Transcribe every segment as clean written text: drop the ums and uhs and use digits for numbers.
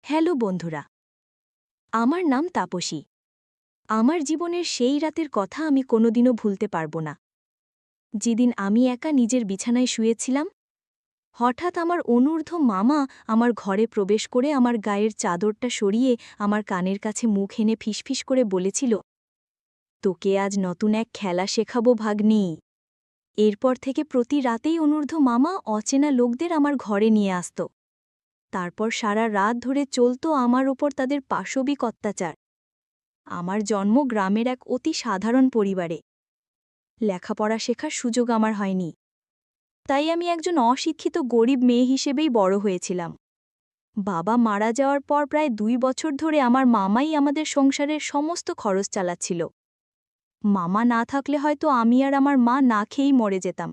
Hello বন্ধুরা, আমার নাম তাপসী। আমার জীবনের সেই রাতের কথা আমি কোনোদিনও ভুলতে পারব না, যেদিন আমি একা নিজের বিছানায় শুয়েছিলাম। হঠাৎ আমার অনূর্ধ্ব মামা আমার ঘরে প্রবেশ করে আমার গায়ের চাদরটা সরিয়ে আমার কানের কাছে মুখ এনে ফিসফিস করে বলেছিল, তোকে আজ নতুন এক খেলা শেখাবো ভাগ্নি। এরপর থেকে প্রতি রাতেই অনূর্ধ্ব মামা অচেনা লোকদের আমার ঘরে নিয়ে আসত। তারপর সারা রাত ধরে চলত আমার ওপর তাদের পাশবিক অত্যাচার। আমার জন্ম গ্রামের এক অতি সাধারণ পরিবারে। লেখাপড়া শেখার সুযোগ আমার হয়নি, তাই আমি একজন অশিক্ষিত গরিব মেয়ে হিসেবেই বড় হয়েছিলাম। বাবা মারা যাওয়ার পর প্রায় ২ বছর ধরে আমার মামাই আমাদের সংসারের সমস্ত খরচ চালাচ্ছিল। মামা না থাকলে হয়তো আমি আর আমার মা না খেয়েই মরে যেতাম।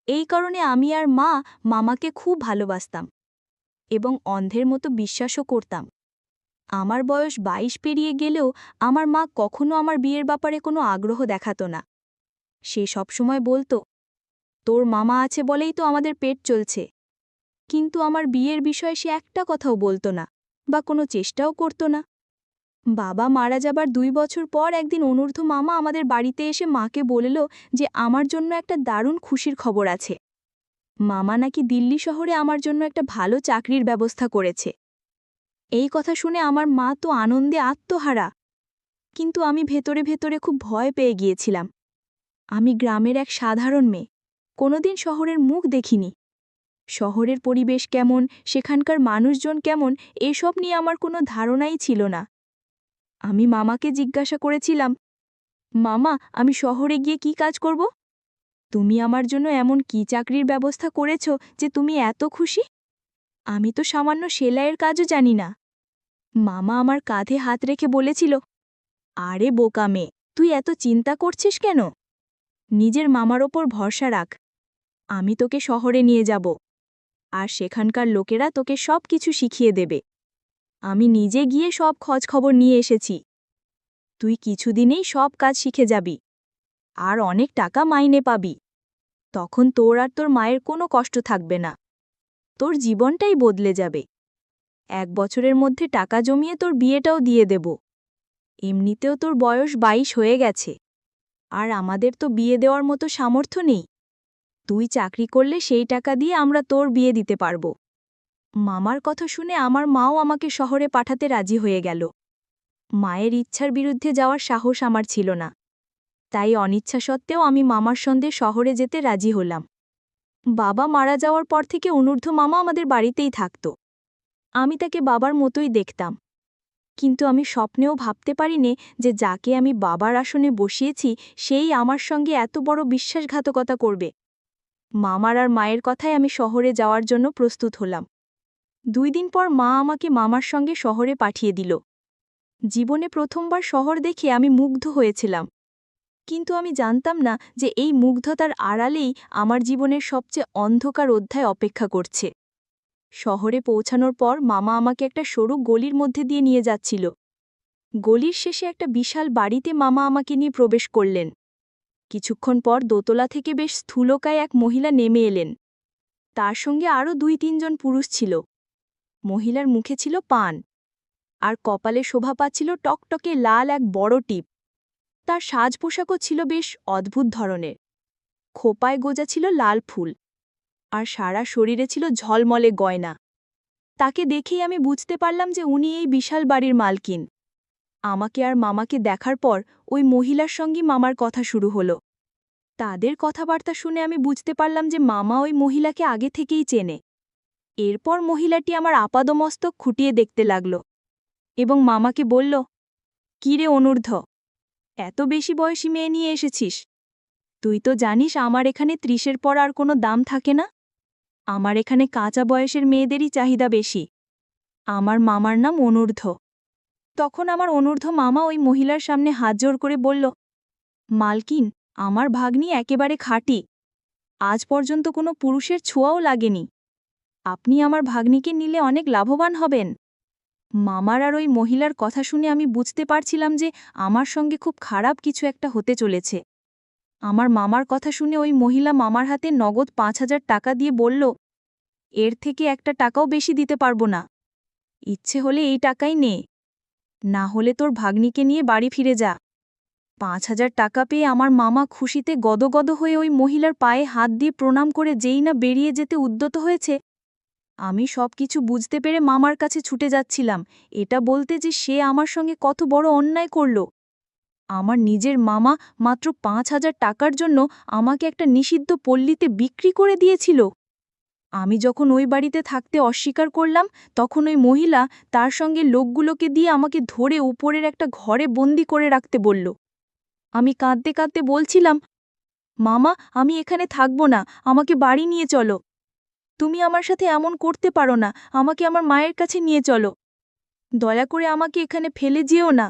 এই কারণে আমি আর মা মামাকে খুব ভালোবাসতাম এবং অন্ধের মতো বিশ্বাসও করতাম। আমার বয়স ২২ পেরিয়ে গেলেও আমার মা কখনো আমার বিয়ের ব্যাপারে কোনো আগ্রহ দেখাত না। সে সবসময় বলতো, তোর মামা আছে বলেই তো আমাদের পেট চলছে। কিন্তু আমার বিয়ের বিষয়ে সে একটা কথাও বলতো না বা কোনো চেষ্টাও করত না। বাবা মারা যাবার ২ বছর পর একদিন অনূর্ধ্ব মামা আমাদের বাড়িতে এসে মাকে বলল যে আমার জন্য একটা দারুণ খুশির খবর আছে। মামা নাকি দিল্লি শহরে আমার জন্য একটা ভালো চাকরির ব্যবস্থা করেছে। এই কথা শুনে আমার মা তো আনন্দে আত্মহারা, কিন্তু আমি ভেতরে ভেতরে খুব ভয় পেয়ে গিয়েছিলাম। আমি গ্রামের এক সাধারণ মেয়ে, কোনোদিন শহরের মুখ দেখিনি। শহরের পরিবেশ কেমন, সেখানকার মানুষজন কেমন, এসব নিয়ে আমার কোনো ধারণাই ছিল না। আমি মামাকে জিজ্ঞাসা করেছিলাম, মামা, আমি শহরে গিয়ে কি কাজ করব? তুমি আমার জন্য এমন কি চাকরির ব্যবস্থা করেছ যে তুমি এত খুশি? আমি তো সামান্য সেলাইয়ের কাজও জানি না। মামা আমার কাঁধে হাত রেখে বলেছিল, আরে বোকা মেয়ে, তুই এত চিন্তা করছিস কেন? নিজের মামার ওপর ভরসা রাখ। আমি তোকে শহরে নিয়ে যাব, আর সেখানকার লোকেরা তোকে সব কিছু শিখিয়ে দেবে। আমি নিজে গিয়ে সব খোঁজখবর নিয়ে এসেছি। তুই কিছুদিনেই সব কাজ শিখে যাবি, আর অনেক টাকা মাইনে পাবি। তখন তোর আর তোর মায়ের কোনো কষ্ট থাকবে না। তোর জীবনটাই বদলে যাবে। ১ বছরের মধ্যে টাকা জমিয়ে তোর বিয়েটাও দিয়ে দেব। এমনিতেও তোর বয়স ২২ হয়ে গেছে, আর আমাদের তো বিয়ে দেওয়ার মতো সামর্থ্য নেই। তুই চাকরি করলে সেই টাকা দিয়ে আমরা তোর বিয়ে দিতে পারব। মামার কথা শুনে আমার মাও আমাকে শহরে পাঠাতে রাজি হয়ে গেল। মায়ের ইচ্ছার বিরুদ্ধে যাওয়ার সাহস আমার ছিল না, তাই অনিচ্ছা সত্ত্বেও আমি মামার সঙ্গে শহরে যেতে রাজি হলাম। বাবা মারা যাওয়ার পর থেকে অনূর্ধ্ব মামা আমাদের বাড়িতেই থাকত। আমি তাকে বাবার মতোই দেখতাম, কিন্তু আমি স্বপ্নেও ভাবতে পারিনি যে যাকে আমি বাবার আসনে বসিয়েছি সেই আমার সঙ্গে এত বড় বিশ্বাসঘাতকতা করবে। মামার আর মায়ের কথায় আমি শহরে যাওয়ার জন্য প্রস্তুত হলাম। ২ দিন পর মা আমাকে মামার সঙ্গে শহরে পাঠিয়ে দিল। জীবনে প্রথমবার শহর দেখে আমি মুগ্ধ হয়েছিলাম, কিন্তু আমি জানতাম না যে এই মুগ্ধতার আড়ালেই আমার জীবনের সবচেয়ে অন্ধকার অধ্যায় অপেক্ষা করছে। শহরে পৌঁছানোর পর মামা আমাকে একটা সরু গলির মধ্যে দিয়ে নিয়ে যাচ্ছিল। গলির শেষে একটা বিশাল বাড়িতে মামা আমাকে নিয়ে প্রবেশ করলেন। কিছুক্ষণ পর দোতলা থেকে বেশ স্থূলকায় এক মহিলা নেমে এলেন। তার সঙ্গে আরও ২-৩ জন পুরুষ ছিল। মহিলার মুখে ছিল পান, আর কপালে শোভা পাচ্ছিল টকটকে লাল এক বড় টিপ। তার সাজ পোশাকও ছিল বেশ অদ্ভুত ধরনের। খোপায় গোজা ছিল লাল ফুল, আর সারা শরীরে ছিল ঝলমলে গয়না। তাকে দেখেই আমি বুঝতে পারলাম যে উনি এই বিশাল বাড়ির মালকিন। আমাকে আর মামাকে দেখার পর ওই মহিলার সঙ্গে মামার কথা শুরু হলো। তাদের কথাবার্তা শুনে আমি বুঝতে পারলাম যে মামা ওই মহিলাকে আগে থেকেই চেনে। এরপর মহিলাটি আমার আপাদমস্তক খুঁটিয়ে দেখতে লাগল এবং মামাকে বলল, কি রে অনূর্ধ্ব, এত বেশি বয়সী মেয়ে নিয়ে এসেছিস? তুই তো জানিস আমার এখানে ৩০-এর পর আর কোনো দাম থাকে না। আমার এখানে কাঁচা বয়সের মেয়েদেরই চাহিদা বেশি। আমার মামার নাম অনূর্ধ্ব। তখন আমার অনূর্ধ্ব মামা ওই মহিলার সামনে হাত জোড় করে বলল, মালকিন, আমার ভাগ্নি একেবারে খাঁটি। আজ পর্যন্ত কোনো পুরুষের ছোঁয়াও লাগেনি। আপনি আমার ভাগ্নিকে নিলে অনেক লাভবান হবেন। মামার আর ওই মহিলার কথা শুনে আমি বুঝতে পারছিলাম যে আমার সঙ্গে খুব খারাপ কিছু একটা হতে চলেছে। আমার মামার কথা শুনে ওই মহিলা মামার হাতে নগদ ৫,০০০ টাকা দিয়ে বলল, এর থেকে একটা টাকাও বেশি দিতে পারব না। ইচ্ছে হলে এই টাকাই নে, না হলে তোর ভাগ্নিকে নিয়ে বাড়ি ফিরে যা। ৫,০০০ টাকা পেয়ে আমার মামা খুশিতে গদগদ হয়ে ওই মহিলার পায়ে হাত দিয়ে প্রণাম করে যেই না বেরিয়ে যেতে উদ্যত হয়েছে, আমি সবকিছু বুঝতে পেরে মামার কাছে ছুটে যাচ্ছিলাম, এটা বলতে যে সে আমার সঙ্গে কত বড় অন্যায় করল। আমার নিজের মামা মাত্র ৫,০০০ টাকার জন্য আমাকে একটা নিষিদ্ধ পল্লীতে বিক্রি করে দিয়েছিল। আমি যখন ওই বাড়িতে থাকতে অস্বীকার করলাম, তখন ওই মহিলা তার সঙ্গে লোকগুলোকে দিয়ে আমাকে ধরে উপরের একটা ঘরে বন্দি করে রাখতে বলল। আমি কাঁদতে কাঁদতে বলছিলাম, মামা, আমি এখানে থাকব না, আমাকে বাড়ি নিয়ে চলো। তুমি আমার সাথে এমন করতে পারো না, আমাকে আমার মায়ের কাছে নিয়ে চলো। দয়া করে আমাকে এখানে ফেলে যেও না।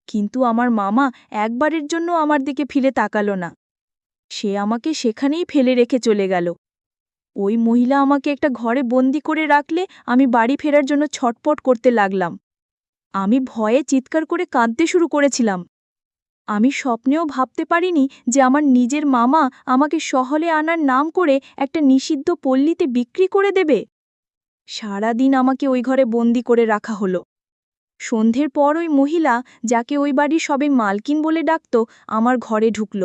কিন্তু আমার মামা একবারের জন্য আমার দিকে ফিরে তাকালো না। সে আমাকে সেখানেই ফেলে রেখে চলে গেল। ওই মহিলা আমাকে একটা ঘরে বন্দি করে রাখলে আমি বাড়ি ফেরার জন্য ছটপট করতে লাগলাম। আমি ভয়ে চিৎকার করে কাঁদতে শুরু করেছিলাম। আমি স্বপ্নেও ভাবতে পারিনি যে আমার নিজের মামা আমাকে শহরে আনার নাম করে একটা নিষিদ্ধ পল্লীতে বিক্রি করে দেবে। সারা দিন আমাকে ওই ঘরে বন্দি করে রাখা হলো। সন্ধ্যের পর ওই মহিলা, যাকে ওই বাড়ির সবাই মালকিন বলে ডাকত, আমার ঘরে ঢুকল।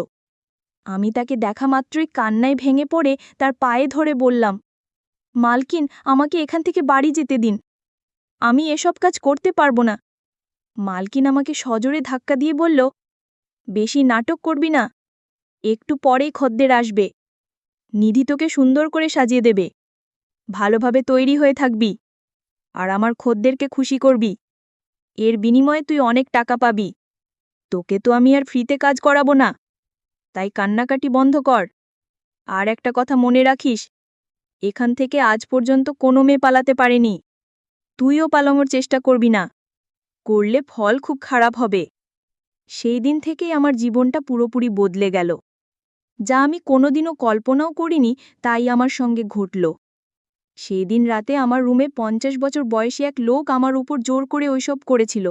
আমি তাকে দেখা মাত্রই কান্নায় ভেঙে পড়ে তার পায়ে ধরে বললাম, মালকিন, আমাকে এখান থেকে বাড়ি যেতে দিন, আমি এসব কাজ করতে পারবো না। মালকিন আমাকে সজোরে ধাক্কা দিয়ে বলল, বেশি নাটক করবি না, একটু পরেই খদ্দের আসবে, নিধি তোকে সুন্দর করে সাজিয়ে দেবে, ভালোভাবে তৈরি হয়ে থাকবি, আর আমার খদ্দেরকে খুশি করবি, এর বিনিময়ে তুই অনেক টাকা পাবি। তোকে তো আমি আর ফ্রিতে কাজ করাবো না, তাই কান্নাকাটি বন্ধ কর। আর একটা কথা মনে রাখিস, এখান থেকে আজ পর্যন্ত কোনো মেয়ে পালাতে পারেনি, তুইও পালানোর চেষ্টা করবি না, করলে ফল খুব খারাপ হবে। সেই দিন থেকেই আমার জীবনটা পুরোপুরি বদলে গেল। যা আমি কোনোদিনও কল্পনাও করিনি তাই আমার সঙ্গে ঘটল। সেই দিন রাতে আমার রুমে ৫০ বছর বয়সী এক লোক আমার উপর জোর করে ওইসব করেছিল।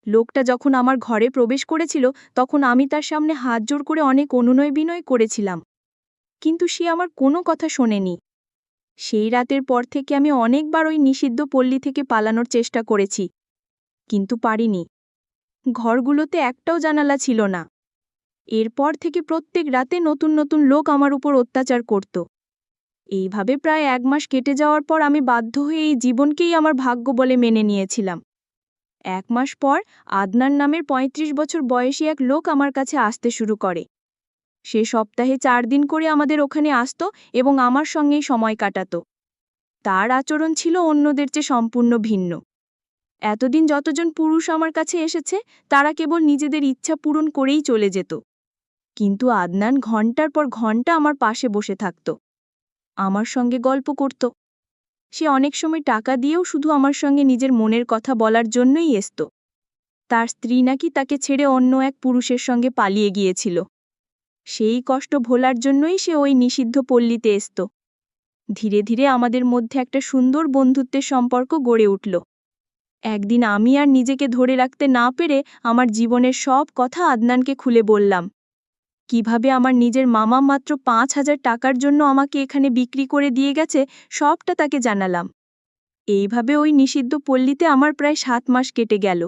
লোকটা যখন আমার ঘরে প্রবেশ করেছিল, তখন আমি তার সামনে হাত জোর করে অনেক অনুনয় বিনয় করেছিলাম, কিন্তু সে আমার কোনো কথা শোনেনি। সেই রাতের পর থেকে আমি অনেকবার ওই নিষিদ্ধ পল্লী থেকে পালানোর চেষ্টা করেছি, কিন্তু পারিনি। ঘরগুলোতে একটাও জানালা ছিল না। এরপর থেকে প্রত্যেক রাতে নতুন নতুন লোক আমার উপর অত্যাচার করত। এইভাবে প্রায় ১ মাস কেটে যাওয়ার পর আমি বাধ্য হয়ে এই জীবনকেই আমার ভাগ্য বলে মেনে নিয়েছিলাম। ১ মাস পর আদনান নামের ৩৫ বছর বয়সী এক লোক আমার কাছে আসতে শুরু করে। সে সপ্তাহে ৪ দিন করে আমাদের ওখানে আসত এবং আমার সঙ্গেই সময় কাটাত। তার আচরণ ছিল অন্যদের চেয়ে সম্পূর্ণ ভিন্ন। এতদিন যতজন পুরুষ আমার কাছে এসেছে, তারা কেবল নিজেদের ইচ্ছা পূরণ করেই চলে যেত। কিন্তু আদনান ঘণ্টার পর ঘণ্টা আমার পাশে বসে থাকত, আমার সঙ্গে গল্প করত। সে অনেক সময় টাকা দিয়েও শুধু আমার সঙ্গে নিজের মনের কথা বলার জন্যই আসত। তার স্ত্রী নাকি তাকে ছেড়ে অন্য এক পুরুষের সঙ্গে পালিয়ে গিয়েছিল। সেই কষ্ট ভোলার জন্যই সে ওই নিষিদ্ধ পল্লীতে আসত। ধীরে ধীরে আমাদের মধ্যে একটা সুন্দর বন্ধুত্বের সম্পর্ক গড়ে উঠল। একদিন আমি আর নিজেকে ধরে রাখতে না পেরে আমার জীবনের সব কথা আদনানকে খুলে বললাম। কিভাবে আমার নিজের মামা মাত্র ৫,০০০ টাকার জন্য আমাকে এখানে বিক্রি করে দিয়ে গেছে, সবটা তাকে জানালাম। এইভাবে ওই নিষিদ্ধ পল্লীতে আমার প্রায় ৭ মাস কেটে গেল।